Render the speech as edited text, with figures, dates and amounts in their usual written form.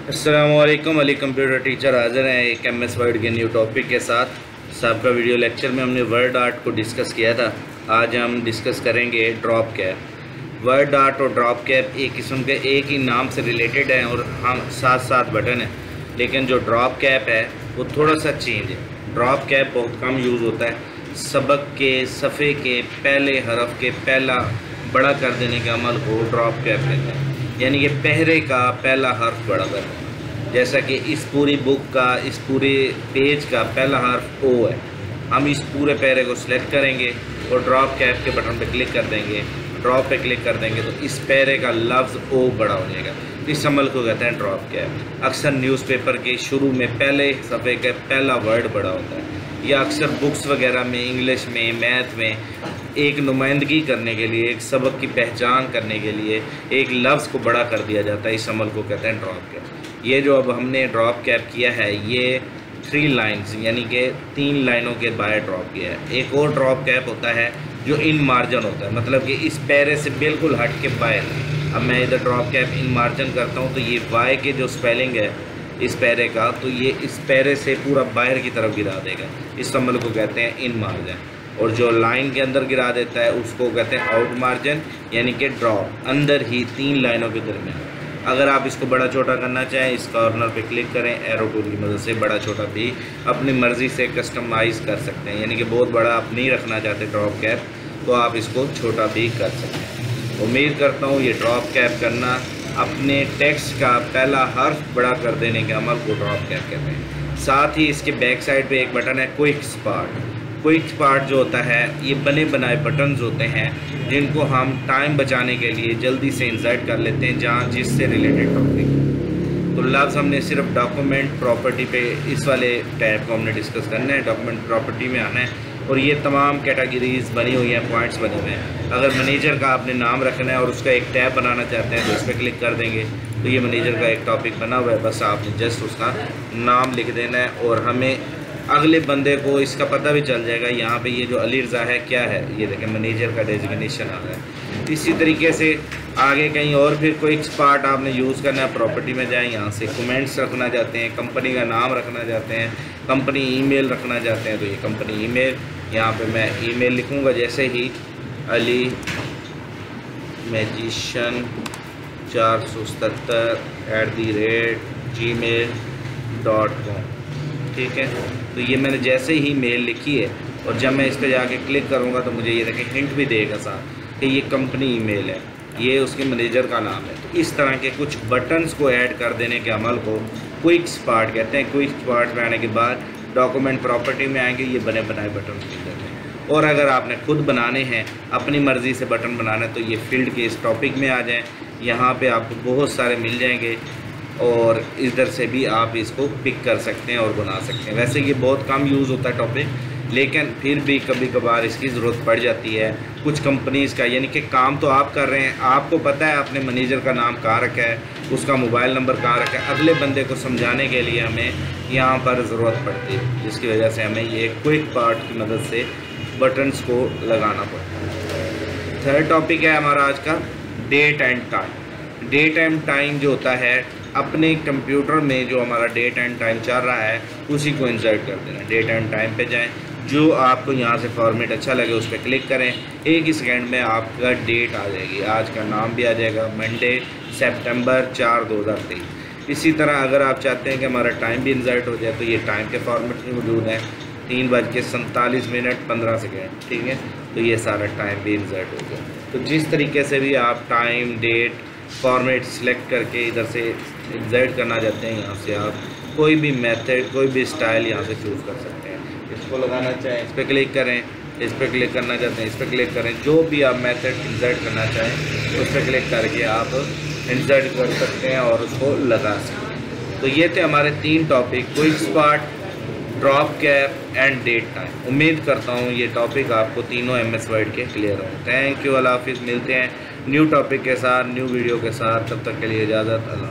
अस्सलामुअलैकुम। Ali computer teacher हाज़िर हैं एक MS वर्ड के न्यू टॉपिक के साथ। सबका वीडियो लेक्चर में हमने वर्ड आर्ट को डिस्कस किया था। आज हम डिस्कस करेंगे ड्रॉप कैप। वर्ड आर्ट और ड्रॉप कैप एक किस्म के एक ही नाम से रिलेटेड हैं और हम साथ साथ बटन हैं, लेकिन जो ड्रॉप कैप है वो थोड़ा सा चेंज है। ड्रॉप कैप बहुत कम यूज़ होता है। सबक के सफ़े के पहले हरफ के पहला बड़ा कर देने के अमल को ड्रॉप कैप कहते हैं, यानी कि पहरे का पहला हर्फ बड़ा करना। जैसा कि इस पूरी बुक का, इस पूरे पेज का पहला हर्फ ओ है। हम इस पूरे पैरे को सिलेक्ट करेंगे और ड्रॉप कैप के बटन पे क्लिक कर देंगे। ड्रॉप पे क्लिक कर देंगे तो इस पैरे का लफ्ज़ ओ बड़ा हो जाएगा। इस अमल को कहते हैं ड्रॉप कैप। अक्सर न्यूज़पेपर के शुरू में पहले सफ़े का पहला वर्ड बड़ा होता है, या अक्सर बुक्स वगैरह में, इंग्लिश में, मैथ में एक नुमाइंदगी करने के लिए, एक सबक की पहचान करने के लिए एक लफ्ज़ को बड़ा कर दिया जाता है। इस अमल को कहते हैं ड्रॉप कैप। ये जो अब हमने ड्रॉप कैप किया है ये 3 लाइन्स यानी कि 3 लाइनों के बाय ड्रॉप किया है। एक और ड्रॉप कैप होता है जो इन मार्जिन होता है, मतलब कि इस पैरे से बिल्कुल हट के बाहर। अब मैं इधर ड्रॉप कैप इन मार्जिन करता हूँ तो ये वाई के जो स्पेलिंग है इस पैरे का, तो ये इस पैरे से पूरा बाहर की तरफ गिरा देगा। इस अमल को कहते हैं इन मार्जिन। और जो लाइन के अंदर गिरा देता है उसको कहते हैं आउट मार्जिन, यानी कि ड्रॉप, अंदर ही 3 लाइनों के दरमियान। अगर आप इसको बड़ा छोटा करना चाहें, इस कॉर्नर पे क्लिक करें, एरो टूल की मदद से बड़ा छोटा भी अपनी मर्ज़ी से कस्टमाइज़ कर सकते हैं। यानी कि बहुत बड़ा आप नहीं रखना चाहते ड्रॉप कैप, तो आप इसको छोटा भी कर सकते हैं। उम्मीद करता हूँ ये ड्रॉप कैप करना, अपने टेक्स्ट का पहला हर्फ बड़ा कर देने के अमल को ड्रॉप कैप कहते हैं। साथ ही इसके बैक साइड पे एक बटन है क्विक स्टार्ट। क्विक स्टार्ट जो होता है ये बने बनाए बटन्स होते हैं जिनको हम टाइम बचाने के लिए जल्दी से इंसर्ट कर लेते हैं जहाँ जिससे रिलेटेड टॉपिक। तो लफ्ज़ हमने सिर्फ डॉक्यूमेंट प्रॉपर्टी पे इस वाले टैब को हमने डिस्कस करना है। डॉक्यूमेंट प्रॉपर्टी में आना है और ये तमाम कैटेगरीज बनी हुई हैं, पॉइंट्स बने हुए हैं। अगर मैनेजर का आपने नाम रखना है और उसका एक टैब बनाना चाहते हैं तो इस पर क्लिक कर देंगे तो ये मैनेजर का एक टॉपिक बना हुआ है। बस आपने जस्ट उसका नाम लिख देना है और हमें अगले बंदे को इसका पता भी चल जाएगा। यहाँ पे ये जो अली रज़ा है क्या है, ये देखें मैनेजर का डेजिग्नेशन आ रहा है। इसी तरीके से आगे कहीं और फिर कोई पार्ट आपने यूज़ करना है, प्रॉपर्टी में जाएं, यहाँ से कमेंट्स रखना चाहते हैं, कंपनी का नाम रखना चाहते हैं, कंपनी ईमेल रखना चाहते हैं तो ये कंपनी ईमेल, यहाँ पे मैं ईमेल लिखूँगा जैसे ही अली मैजिशियन 477@gmail.com। ठीक है, तो ये मैंने जैसे ही मेल लिखी है और जब मैं इस पर जाके क्लिक करूँगा तो मुझे ये देखें हिंट भी देगा साथ कि ये कंपनी ईमेल है, ये उसके मैनेजर का नाम है। तो इस तरह के कुछ बटन्स को ऐड कर देने के अमल को क्विक स्टार्ट कहते हैं। क्विक स्टार्ट में आने के बाद डॉक्यूमेंट प्रॉपर्टी में आएंगे, ये बने बनाए बटन मिल जाते हैं। और अगर आपने खुद बनाने हैं, अपनी मर्ज़ी से बटन बनाना है तो ये फील्ड के इस टॉपिक में आ जाएँ। यहाँ पर आपको बहुत सारे मिल जाएंगे और इधर से भी आप इसको पिक कर सकते हैं और बना सकते हैं। वैसे ये बहुत कम यूज़ होता है टॉपिक, लेकिन फिर भी कभी कभार इसकी ज़रूरत पड़ जाती है। कुछ कंपनीज़ का, यानी कि काम तो आप कर रहे हैं, आपको पता है आपने मैनेजर का नाम कहाँ रखा है, उसका मोबाइल नंबर कहाँ रखा है, अगले बंदे को समझाने के लिए हमें यहाँ पर ज़रूरत पड़ती है, जिसकी वजह से हमें ये क्विक पार्ट की मदद से बटन्स को लगाना पड़ता है। थर्ड टॉपिक है हमारा आज का date and time. Date and time जो होता है, अपने कंप्यूटर में जो हमारा डेट एंड टाइम चल रहा है उसी को इंसर्ट कर देना। डेट एंड टाइम पे जाएं, जो आपको यहाँ से फॉर्मेट अच्छा लगे उस पर क्लिक करें, एक ही सेकंड में आपका डेट आ जाएगी। आज का नाम भी आ जाएगा, मंडे सितंबर 4, 2023। इसी तरह अगर आप चाहते हैं कि हमारा टाइम भी इंसर्ट हो जाए तो ये टाइम के फॉर्मेट में मौजूद है, 3:47 ठीक है, तो ये सारा टाइम भी इंसर्ट हो गया। तो जिस तरीके से भी आप टाइम, डेट, फॉर्मेट सिलेक्ट करके इधर से इंसर्ट करना चाहते हैं, यहाँ से आप कोई भी मेथड, कोई भी स्टाइल यहाँ से चूज़ कर सकते हैं। इसको लगाना चाहें इस पर क्लिक करें, इस पर क्लिक करना चाहते हैं इस पर क्लिक करें, जो भी आप मेथड इंसर्ट करना चाहें उस पर क्लिक करके आप इंसर्ट कर सकते हैं और उसको लगा सकते हैं। तो ये थे हमारे 3 topic, quick start, drop cap and date time. उम्मीद करता हूँ ये टॉपिक आपको तीनों MS वर्ड के क्लियर हो। थैंक यू, अल्लाह हाफिज़। मिलते हैं न्यू टॉपिक के साथ, न्यू वीडियो के साथ। तब तक के लिए इजाज़त, अल्लाह।